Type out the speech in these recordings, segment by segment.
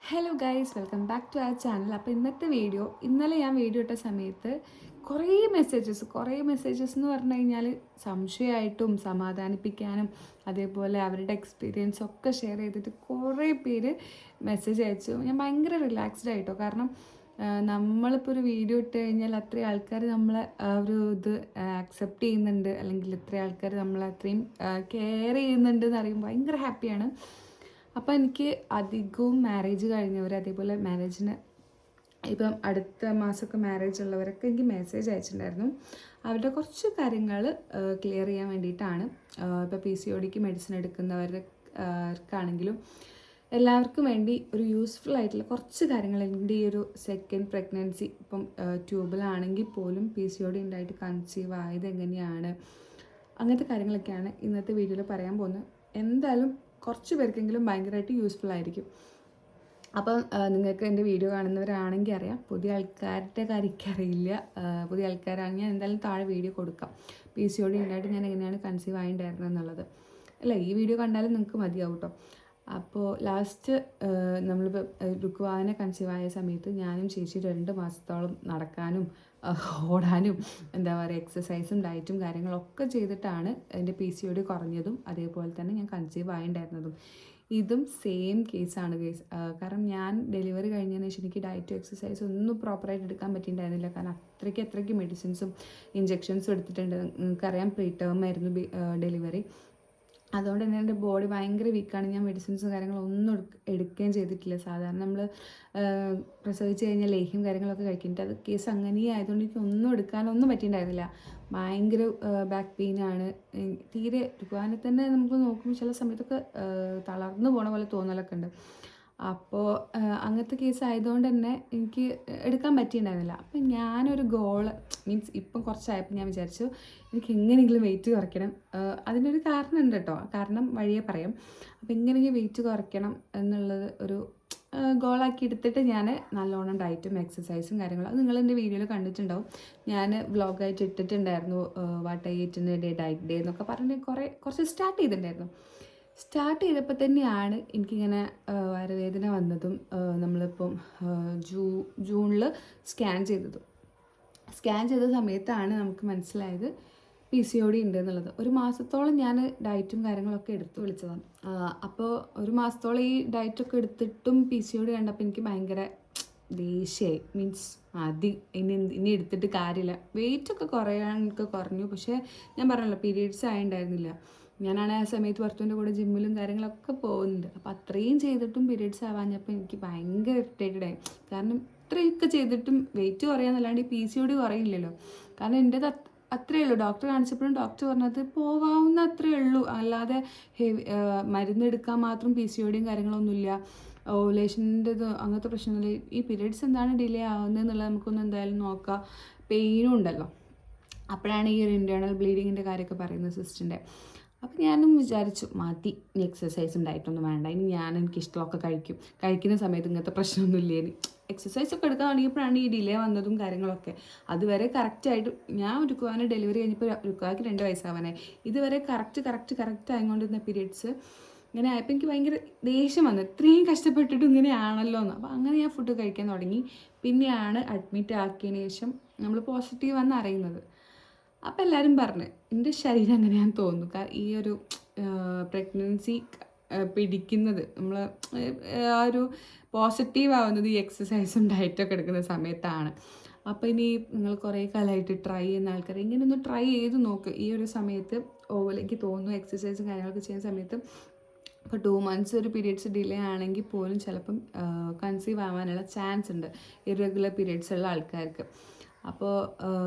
Hello guys, welcome back to our channel. അപ്പോൾ ഇന്നലെ ഞാൻ വീഡിയോ ഇട്ട സമയത്ത് കുറേ മെസ്സേജസ് എന്ന് പറഞ്ഞു കഴിഞ്ഞാൽ സംശയമായിട്ടും സമാധാനിപ്പിക്കാനും അതേപോലെ അവരുടെ എക്സ്പീരിയൻസ് ഒക്കെ ഷെയർ ചെയ്തിട്ട് കുറേ പേര് മെസ്സേജ് അയച്ചു. ഞാൻ ഭയങ്കര റിലാക്സ്ഡ് ആയിട്ടോ, കാരണം നമ്മളിപ്പോൾ ഒരു വീഡിയോ ഇട്ട് കഴിഞ്ഞാൽ അത്രയും ആൾക്കാർ നമ്മളെ ഒരു ഇത് ആക്സെപ്റ്റ് ചെയ്യുന്നുണ്ട്, അല്ലെങ്കിൽ ഇത്രയും ആൾക്കാർ നമ്മളെ അത്രയും കെയർ ചെയ്യുന്നുണ്ട് എന്ന് അറിയുമ്പോൾ ഭയങ്കര ഹാപ്പിയാണ്. അപ്പോൾ എനിക്ക് അധികവും മാരേജ് കഴിഞ്ഞവർ, അതേപോലെ മാരേജിന് ഇപ്പം അടുത്ത മാസമൊക്കെ മാരേജ് ഉള്ളവരൊക്കെ എനിക്ക് മെസ്സേജ് അയച്ചിട്ടുണ്ടായിരുന്നു. അവരുടെ കാര്യങ്ങൾ ക്ലിയർ ചെയ്യാൻ വേണ്ടിയിട്ടാണ്. ഇപ്പോൾ PCODക്ക് മെഡിസിൻ എടുക്കുന്നവർക്കാണെങ്കിലും എല്ലാവർക്കും വേണ്ടി ഒരു യൂസ്ഫുൾ ആയിട്ടുള്ള കുറച്ച് കാര്യങ്ങൾ, എൻ്റെ ഈ ഒരു സെക്കൻഡ് പ്രഗ്നൻസി ഇപ്പം ട്യൂബിലാണെങ്കിൽ പോലും PCOD ഉണ്ടായിട്ട് കൺസീവ് ആയത് എങ്ങനെയാണ്, അങ്ങനത്തെ കാര്യങ്ങളൊക്കെയാണ് ഇന്നത്തെ വീഡിയോയിൽ പറയാൻ പോകുന്നത്. എന്തായാലും കുറച്ച് പേർക്കെങ്കിലും ഭയങ്കരമായിട്ട് യൂസ്ഫുൾ ആയിരിക്കും. അപ്പം നിങ്ങൾക്ക് എൻ്റെ വീഡിയോ കാണുന്നവരാണെങ്കിൽ അറിയാം, പുതിയ ആൾക്കാരുടെ കാര്യം എനിക്കറിയില്ല. പുതിയ ആൾക്കാരാണെങ്കിൽ ഞാൻ എന്തായാലും താഴെ വീഡിയോ കൊടുക്കാം, PCOD ഉണ്ടായിട്ട് ഞാൻ എങ്ങനെയാണ് കൺസീവ് ആയിട്ടുണ്ടായിരുന്നത് എന്നുള്ളത്. അല്ല, ഈ വീഡിയോ കണ്ടാലും നിങ്ങൾക്ക് മതിയാവും കേട്ടോ. അപ്പോൾ ലാസ്റ്റ് നമ്മളിപ്പോൾ രുക്വാനെ കൺസീവ് ആയ സമയത്ത് ഞാനും ചേച്ചി 2 മാസത്തോളം നടക്കാനും ഓടാനും എന്താ പറയുക എക്സസൈസും ഡയറ്റും കാര്യങ്ങളൊക്കെ ചെയ്തിട്ടാണ് എൻ്റെ PCOD കുറഞ്ഞതും അതേപോലെ തന്നെ ഞാൻ കൺസീവ് ആയിട്ടുണ്ടായിരുന്നതും. ഇതും സെയിം കേസാണ് കേസ്. കാരണം ഞാൻ ഡെലിവറി കഴിഞ്ഞതിന് ശേഷം എനിക്ക് ഡയറ്റും എക്സസൈസും ഒന്നും പ്രോപ്പറായിട്ട് എടുക്കാൻ പറ്റിയിട്ടുണ്ടായിരുന്നില്ല. കാരണം അത്രയ്ക്ക് മെഡിസിൻസും ഇഞ്ചെക്ഷൻസും എടുത്തിട്ടുണ്ട്. നിങ്ങൾക്കറിയാം, പ്രീ ടേം ആയിരുന്നു ഡെലിവറി. അതുകൊണ്ട് തന്നെ എൻ്റെ ബോഡി ഭയങ്കര വീക്കാണ്. ഞാൻ മെഡിസിൻസും കാര്യങ്ങളൊന്നും എടുക്കുകയും ചെയ്തിട്ടില്ല. സാധാരണ നമ്മൾ പ്രസവിച്ച് കഴിഞ്ഞാൽ ലേഹ്യം കാര്യങ്ങളൊക്കെ കഴിക്കുന്നുണ്ട്. അത് കേസ് അങ്ങനെ ആയതുകൊണ്ട് എനിക്ക് ഒന്നും എടുക്കാനൊന്നും പറ്റിയിട്ടുണ്ടായിരുന്നില്ല. ഭയങ്കര ബാക്ക് പെയിനാണ്. തീരെ രുക്വാനെ തന്നെ നമുക്ക് നോക്കുമ്പോൾ ചില സമയത്തൊക്കെ തളർന്നു പോണ പോലെ തോന്നലൊക്കെ ഉണ്ട്. അപ്പോൾ അങ്ങനത്തെ കേസ് ആയതുകൊണ്ട് തന്നെ എനിക്ക് എടുക്കാൻ പറ്റിയിട്ടുണ്ടായിരുന്നില്ല. അപ്പം ഞാനൊരു ഗോള് മീൻസ് ഇപ്പം കുറച്ചായപ്പോൾ ഞാൻ വിചാരിച്ചു എനിക്ക് എങ്ങനെയെങ്കിലും വെയിറ്റ് കുറയ്ക്കണം. അതിനൊരു കാരണം ഉണ്ട് കേട്ടോ, കാരണം വഴിയെ പറയാം. അപ്പോൾ എങ്ങനെയെങ്കിലും വെയിറ്റ് കുറയ്ക്കണം എന്നുള്ളത് ഒരു ഗോളാക്കി എടുത്തിട്ട് ഞാൻ നല്ലോണം ഡയറ്റും എക്സസൈസും കാര്യങ്ങളും, അത് നിങ്ങൾ എൻ്റെ വീഡിയോയിൽ കണ്ടിട്ടുണ്ടാവും. ഞാൻ വ്ളോഗായിട്ട് ഇട്ടിട്ടുണ്ടായിരുന്നു, what I eat in A day, diet day എന്നൊക്കെ പറഞ്ഞ് കുറച്ച് സ്റ്റാർട്ട് ചെയ്തിട്ടുണ്ടായിരുന്നു. സ്റ്റാർട്ട് ചെയ്തപ്പോൾ തന്നെയാണ് എനിക്കിങ്ങനെ വയറുവേദന വന്നതും നമ്മളിപ്പം ജൂണിൽ സ്കാൻ ചെയ്ത സമയത്താണ് നമുക്ക് മനസ്സിലായത് PCOD ഉണ്ട് എന്നുള്ളത്. ഒരു മാസത്തോളം ഞാൻ ഡയറ്റും കാര്യങ്ങളൊക്കെ എടുത്ത് വിളിച്ചതാണ്. അപ്പോൾ ഒരു മാസത്തോളം ഈ ഡയറ്റൊക്കെ എടുത്തിട്ടും PCOD കണ്ടപ്പോൾ എനിക്ക് ഭയങ്കര ദേഷ്യമായി. മീൻസ് ഇനി എടുത്തിട്ട് കാര്യമില്ല. വെയിറ്റൊക്കെ കുറയാനൊക്കെ കുറഞ്ഞു, പക്ഷേ ഞാൻ പറഞ്ഞല്ലോ പീരീഡ്സ് ആയിട്ടുണ്ടായിരുന്നില്ല. ഞാനാണ് ആ സമയത്ത് ഭർത്താവിൻ്റെ കൂടെ ജിമ്മിലും കാര്യങ്ങളൊക്കെ പോകുന്നുണ്ട്. അപ്പോൾ അത്രയും ചെയ്തിട്ടും പീരീഡ്സ് ആവാഞ്ഞപ്പോൾ എനിക്ക് ഭയങ്കര ഇറിറ്റേറ്റഡ് ആയി. കാരണം ഇത്രയൊക്കെ ചെയ്തിട്ടും വെയിറ്റ് കുറയാന്നല്ലാണ്ട് ഈ PCOD കുറയില്ലല്ലോ. കാരണം എൻ്റേത് അത്രയേ ഉള്ളൂ. ഡോക്ടർ കാണിച്ചപ്പോഴും ഡോക്ടർ പറഞ്ഞത് പോവാവുന്ന അത്രയേ ഉള്ളൂ, അല്ലാതെ മരുന്നെടുക്കാൻ മാത്രം PCODയും കാര്യങ്ങളൊന്നുമില്ല. ഓവുലേഷൻ്റെത് അങ്ങനത്തെ പ്രശ്നങ്ങൾ, ഈ പീരീഡ്സ് എന്താണ് ഡിലേ ആവുന്നത് എന്നുള്ളത് നമുക്കൊന്ന് എന്തായാലും നോക്കാം. പെയിനും ഉണ്ടല്ലോ. അപ്പോഴാണ് ഈ ഒരു ഇൻറ്റേർണൽ ബ്ലീഡിങ്ങിൻ്റെ കാര്യമൊക്കെ പറയുന്നത് സിസ്റ്റിൻ്റെ. അപ്പോൾ ഞാനും വിചാരിച്ചു മതി, ഇനി എക്സസൈസും ഡയറ്റൊന്നും വേണ്ട, ഇനി എനിക്കിഷ്ടമൊക്കെ കഴിക്കുന്ന സമയത്ത് ഇങ്ങനത്തെ പ്രശ്നമൊന്നുമില്ല. ഇനി എക്സസൈസൊക്കെ എടുക്കാൻ തുടങ്ങിയപ്പോഴാണ് ഈ ഡിലേ വന്നതും കാര്യങ്ങളൊക്കെ. അതുവരെ കറക്റ്റായിട്ട് ഞാൻ രുക്വാനെ ഡെലിവറി കഴിഞ്ഞപ്പോൾ രുക്വാക്ക് 2 വയസ്സാവാനായി. ഇതുവരെ കറക്റ്റ് ആയിക്കൊണ്ടിരുന്ന പീരീഡ്സ് ഇങ്ങനെ ആയപ്പോൾ എനിക്ക് ഭയങ്കര ദേഷ്യം വന്നു, ഇത്രയും കഷ്ടപ്പെട്ടിട്ട് ഇങ്ങനെയാണല്ലോ എന്ന്. അപ്പോൾ അങ്ങനെ ഞാൻ ഫുഡ് കഴിക്കാൻ തുടങ്ങി. പിന്നെയാണ് അഡ്മിറ്റ് ആക്കിയതിന് ശേഷം നമ്മൾ പോസിറ്റീവ് അറിയുന്നത്. അപ്പം എല്ലാവരും പറഞ്ഞ് എൻ്റെ ശരീരം അങ്ങനെയാണെന്ന് തോന്നുന്നു. ഈ ഒരു പ്രഗ്നൻസി പിടിക്കുന്നത് നമ്മൾ ആ ഒരു പോസിറ്റീവ് ആവുന്നത് ഈ എക്സസൈസും ഡയറ്റൊക്കെ എടുക്കുന്ന സമയത്താണ്. അപ്പോൾ ഇനി നിങ്ങൾ കുറേ കാലമായിട്ട് ട്രൈ ചെയ്യുന്ന ആൾക്കാർ ഇങ്ങനെ ഒന്ന് ട്രൈ ചെയ്ത് നോക്ക്. ഈ ഒരു സമയത്ത് എനിക്ക് തോന്നുന്നു എക്സസൈസും കാര്യങ്ങളൊക്കെ ചെയ്യുന്ന സമയത്ത് ഇപ്പോൾ 2 months ഒരു പീരീഡ്സ് ഡിലേ ആണെങ്കിൽ പോലും ചിലപ്പം കൺസീവ് ആവാനുള്ള ചാൻസ് ഉണ്ട് ഇറഗുലർ പീരീഡ്സ് ഉള്ള ആൾക്കാർക്ക്. അപ്പോൾ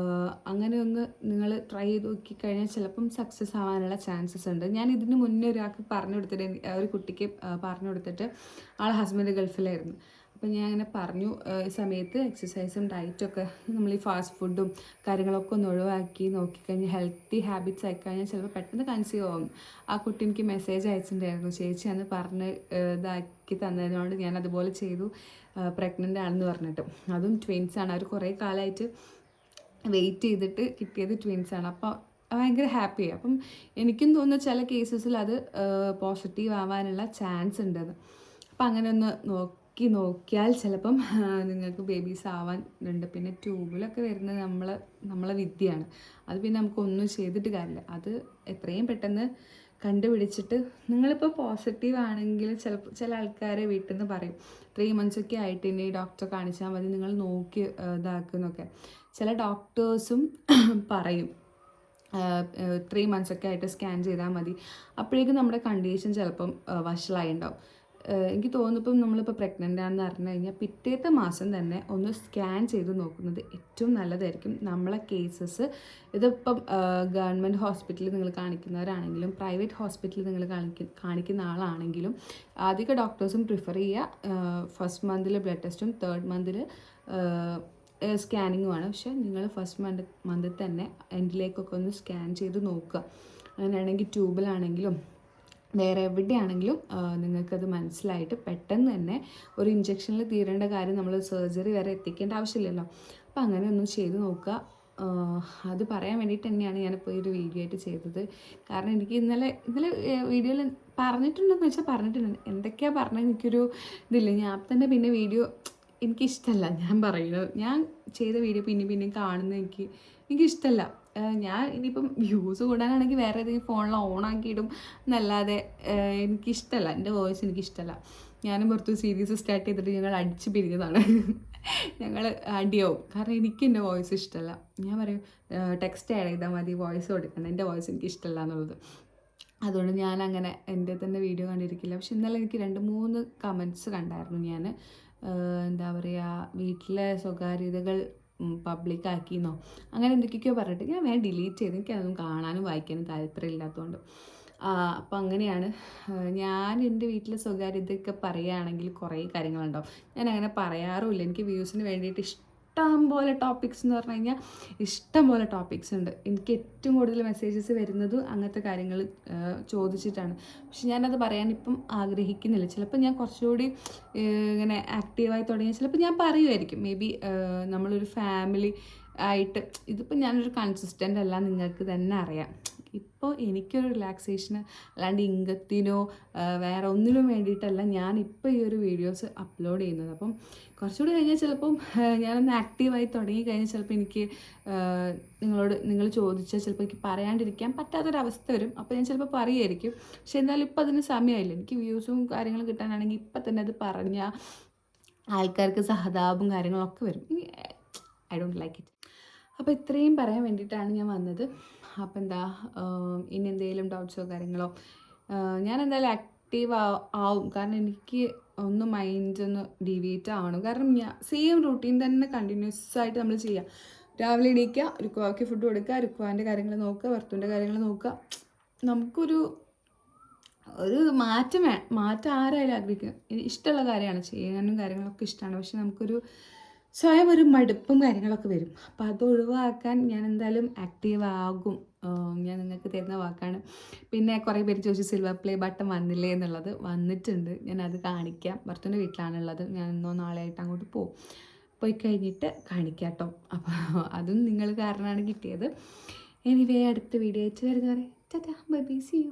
അങ്ങനെ ഒന്ന് നിങ്ങൾ ട്രൈ ചെയ്ത് നോക്കിക്കഴിഞ്ഞാൽ ചിലപ്പം സക്സസ് ആവാനുള്ള ചാൻസസ് ഉണ്ട്. ഞാൻ ഇതിന് മുന്നേ ഒരാൾക്ക് ഒരു കുട്ടിക്ക് പറഞ്ഞു കൊടുത്തിട്ട് ആൾ ഹസ്ബൻഡ് ഗൾഫിലായിരുന്നു. അപ്പോൾ ഞാൻ അങ്ങനെ പറഞ്ഞു, ഈ സമയത്ത് എക്സസൈസും ഡയറ്റൊക്കെ നമ്മൾ ഈ ഫാസ്റ്റ് ഫുഡും കാര്യങ്ങളൊക്കെ ഒന്ന് ഒഴിവാക്കി നോക്കിക്കഴിഞ്ഞാൽ ഹെൽത്തി ഹാബിറ്റ്സ് ആയിക്കഴിഞ്ഞാൽ ചിലപ്പോൾ പെട്ടെന്ന് കൺസീവ് ആവും. ആ കുട്ടി എനിക്ക് മെസ്സേജ് അയച്ചിട്ടുണ്ടായിരുന്നു, ചേച്ചി അന്ന് പറഞ്ഞ് ഇതാക്കി തന്നതിനോട് ഞാൻ അതുപോലെ ചെയ്തു, പ്രഗ്നൻ്റ് ആണെന്ന് പറഞ്ഞിട്ട്. അതും ട്വിൻസാണ്. അവർ കുറേ കാലമായിട്ട് വെയിറ്റ് ചെയ്തിട്ട് കിട്ടിയത് ട്വിൻസാണ്. അപ്പോൾ ഭയങ്കര ഹാപ്പിയായി. അപ്പം എനിക്കും തോന്നുന്നു ചില കേസസിൽ അത് പോസിറ്റീവ് ആവാനുള്ള ചാൻസ് ഉണ്ടെന്ന്. അപ്പം അങ്ങനെ ഒന്ന് ആക്കി നോക്കിയാൽ ചിലപ്പം നിങ്ങൾക്ക് ബേബീസ് ആവാൻ ഉണ്ട്. പിന്നെ ട്യൂബിലൊക്കെ വരുന്നത് നമ്മളെ വിദ്യയാണ്. അത് പിന്നെ നമുക്കൊന്നും ചെയ്തിട്ട് കാര്യമില്ല. അത് എത്രയും പെട്ടെന്ന് കണ്ടുപിടിച്ചിട്ട് നിങ്ങളിപ്പോൾ പോസിറ്റീവ് ആണെങ്കിൽ ചില ആൾക്കാർ വീട്ടിൽ നിന്ന് പറയും 3 months ഒക്കെ ആയിട്ട് ഇനി ഡോക്ടറെ കാണിച്ചാൽ മതി, നിങ്ങൾ നോക്കി ഇതാക്കുന്നൊക്കെ. ചില ഡോക്ടേഴ്സും പറയും 3 months ഒക്കെ ആയിട്ട് സ്കാൻ ചെയ്താൽ മതി. അപ്പോഴേക്കും നമ്മുടെ കണ്ടീഷൻ ചിലപ്പം വഷളായി ഉണ്ടാവും. എനിക്ക് തോന്നുന്നു നമ്മളിപ്പോൾ പ്രഗ്നൻ്റ് ആണെന്ന് അറിഞ്ഞു കഴിഞ്ഞാൽ പിറ്റേത്തെ മാസം തന്നെ ഒന്ന് സ്കാൻ ചെയ്ത് നോക്കുന്നത് ഏറ്റവും നല്ലതായിരിക്കും. നമ്മളെ കേസസ് ഇതിപ്പം ഗവൺമെൻറ് ഹോസ്പിറ്റലിൽ നിങ്ങൾ കാണിക്കുന്നവരാണെങ്കിലും പ്രൈവറ്റ് ഹോസ്പിറ്റലിൽ നിങ്ങൾ കാണിക്കുന്ന ആളാണെങ്കിലും അധിക ഡോക്ടേഴ്സും പ്രിഫർ ചെയ്യുക ഫസ്റ്റ് മന്തിൽ ബ്ലഡ് ടെസ്റ്റും 3rd month സ്കാനിങ്ങുമാണ്. പക്ഷേ നിങ്ങൾ ഫസ്റ്റ് മന്തിൽ തന്നെ എൻഡിലേക്കൊക്കെ ഒന്ന് സ്കാൻ ചെയ്ത് നോക്കുക. അങ്ങനെയാണെങ്കിൽ ട്യൂബിലാണെങ്കിലും വേറെ എവിടെയാണെങ്കിലും നിങ്ങൾക്കത് മനസ്സിലായിട്ട് പെട്ടെന്ന് തന്നെ ഒരു ഇഞ്ചക്ഷനിൽ തീരേണ്ട കാര്യം നമ്മൾ സർജറി വരെ എത്തിക്കേണ്ട ആവശ്യമില്ലല്ലോ. അപ്പോൾ അങ്ങനെ ഒന്ന് ചെയ്ത് നോക്കുക. അത് പറയാൻ വേണ്ടിയിട്ട് തന്നെയാണ് ഞാനിപ്പോൾ ഒരു വീഡിയോ ആയിട്ട് ചെയ്തത്. കാരണം എനിക്ക് ഇന്നലെ വീഡിയോയിൽ പറഞ്ഞിട്ടുണ്ടെന്ന് വെച്ചാൽ പറഞ്ഞിട്ടുണ്ട്, എന്തൊക്കെയാണ് പറഞ്ഞത് എനിക്കൊരു ഇതില്ല. ഞാൻ തന്നെ പിന്നെ വീഡിയോ എനിക്കിഷ്ടമല്ല ഞാൻ പറയുന്നത്. ഞാൻ ചെയ്ത വീഡിയോ പിന്നെയും കാണുന്നത് എനിക്കിഷ്ടമല്ല. ഞാൻ ഇനിയിപ്പം വ്യൂസ് കൂടാനാണെങ്കിൽ വേറെ ഏതെങ്കിലും ഫോണിൽ ഓണാക്കിയിടും എന്നല്ലാതെ എനിക്കിഷ്ടമല്ല. എൻ്റെ വോയിസ് എനിക്കിഷ്ടമല്ല. ഞാനും പുറത്ത് സീരീസ് സ്റ്റാർട്ട് ചെയ്തിട്ട് ഞങ്ങൾ അടിച്ച് പിരിഞ്ഞതാണ്. ഞങ്ങൾ അടിയാവും. കാരണം എനിക്ക് എൻ്റെ വോയിസ് ഇഷ്ടമല്ല. ഞാൻ പറയും ടെക്സ്റ്റ് ആഡ് ചെയ്താൽ മതി, വോയിസ് കൊടുക്കണം, എൻ്റെ വോയിസ് എനിക്ക് ഇഷ്ടമല്ല എന്നുള്ളത്. അതുകൊണ്ട് ഞാനങ്ങനെ എൻ്റെ തന്നെ വീഡിയോ കണ്ടിരിക്കില്ല. പക്ഷെ ഇന്നലെ എനിക്ക് 2-3 കമൻറ്റ്സ് കണ്ടായിരുന്നു. ഞാൻ എന്താ പറയുക, വീട്ടിലെ സ്വകാര്യതകൾ പബ്ലിക്കാക്കിയെന്നോ അങ്ങനെ എന്തൊക്കെയോ പറഞ്ഞിട്ട് ഞാൻ വേഗം ഡിലീറ്റ് ചെയ്ത്. എനിക്കതൊന്നും കാണാനും വായിക്കാനും താല്പര്യമില്ലാത്തതുകൊണ്ട്. അപ്പം അങ്ങനെയാണ്. ഞാൻ എൻ്റെ വീട്ടിലെ സ്വകാര്യതയൊക്കെ പറയുകയാണെങ്കിൽ കുറേ കാര്യങ്ങളുണ്ടാവും. ഞാൻ അങ്ങനെ പറയാറുമില്ല. എനിക്ക് വ്യൂസിന് വേണ്ടിയിട്ട് ഇഷ്ടം പോലെ ടോപ്പിക്സ് എന്ന് പറഞ്ഞു കഴിഞ്ഞാൽ ഇഷ്ടം പോലെ ടോപ്പിക്സ് ഉണ്ട്. എനിക്ക് ഏറ്റവും കൂടുതൽ മെസ്സേജസ് വരുന്നത് അങ്ങനത്തെ കാര്യങ്ങൾ ചോദിച്ചിട്ടാണ്. പക്ഷെ ഞാനത് പറയാൻ ഇപ്പം ആഗ്രഹിക്കുന്നില്ല. ചിലപ്പോൾ ഞാൻ കുറച്ചുകൂടി ഇങ്ങനെ ആക്റ്റീവായി തുടങ്ങിയാൽ ചിലപ്പോൾ ഞാൻ പറയുമായിരിക്കും. മേ ബി നമ്മളൊരു ഫാമിലി ആയിട്ട് ഇതിപ്പോൾ ഞാനൊരു കൺസിസ്റ്റൻ്റ് അല്ല, നിങ്ങൾക്ക് തന്നെ അറിയാം. ഇപ്പോൾ എനിക്കൊരു റിലാക്സേഷന് അല്ലാണ്ട് ഇംഗത്തിനോ വേറെ ഒന്നിനും വേണ്ടിയിട്ടല്ല ഞാനിപ്പോൾ ഈ ഒരു വീഡിയോസ് അപ്ലോഡ് ചെയ്യുന്നത്. അപ്പം കുറച്ചുകൂടി കഴിഞ്ഞാൽ ചിലപ്പം ഞാനൊന്ന് ആക്റ്റീവായി തുടങ്ങി കഴിഞ്ഞാൽ ചിലപ്പോൾ എനിക്ക് നിങ്ങൾ ചോദിച്ചാൽ ചിലപ്പോൾ എനിക്ക് പറയാണ്ടിരിക്കാൻ പറ്റാത്തൊരവസ്ഥ വരും. അപ്പോൾ ഞാൻ ചിലപ്പോൾ പറയുമായിരിക്കും. പക്ഷെ എന്നാലും ഇപ്പം അതിന് സമയമായില്ല. എനിക്ക് വ്യൂസും കാര്യങ്ങളും കിട്ടാനാണെങ്കിൽ ഇപ്പം തന്നെ അത് പറഞ്ഞാൽ ആൾക്കാർക്ക് സഹതാപവും കാര്യങ്ങളൊക്കെ വരും. I don't like it. അപ്പോൾ ഇത്രയും പറയാൻ വേണ്ടിയിട്ടാണ് ഞാൻ വന്നത്. അപ്പോൾ എന്താ, ഇനി എന്തെങ്കിലും ഡൗട്ട്സോ കാര്യങ്ങളോ ഞാൻ എന്തായാലും ആക്റ്റീവ് ആവും. കാരണം എനിക്ക് ഒന്ന് മൈൻഡ് ഒന്ന് ഡീവിയേറ്റ് ആവണം. കാരണം ഞാൻ സെയിം റൂട്ടീൻ തന്നെ കണ്ടിന്യൂസ് ആയിട്ട് നമ്മൾ ചെയ്യുക. രാവിലെ എണീക്കുക, രുക്വാക്ക് ഫുഡ് കൊടുക്കുക, രുക്വാൻ്റെ കാര്യങ്ങൾ നോക്കുക, ഭർത്തുവിൻ്റെ കാര്യങ്ങൾ നോക്കുക. നമുക്കൊരു മാറ്റം ആരായാലും ആഗ്രഹിക്കുക. ഇഷ്ടമുള്ള കാര്യമാണ്, ചെയ്യാനും കാര്യങ്ങളൊക്കെ ഇഷ്ടമാണ്. പക്ഷെ നമുക്കൊരു സ്വയം ഒരു മടുപ്പും കാര്യങ്ങളൊക്കെ വരും. അപ്പോൾ അത് ഒഴിവാക്കാൻ ഞാൻ എന്തായാലും ആക്റ്റീവ് ആകും. ഞാൻ നിങ്ങൾക്ക് തരുന്ന വാക്കാണ്. പിന്നെ കുറേ പേര് ചോദിച്ചു സിൽവർ പ്ലേ ബട്ടൺ വന്നില്ലേ എന്നുള്ളത്. വന്നിട്ടുണ്ട്, ഞാനത് കാണിക്കാം. ഭർത്തുവിൻ്റെ വീട്ടിലാണുള്ളത്. ഞാൻ ഇന്നോ നാളെ ആയിട്ട് അങ്ങോട്ട് പോയി കഴിഞ്ഞിട്ട് കാണിക്കാം കേട്ടോ. അപ്പോൾ അതും നിങ്ങൾ കാരണമാണ് കിട്ടിയത്. എനിവേ അടുത്ത വീഡിയോ ആയിട്ട് വരുന്നവരെ tata bye bye, see U.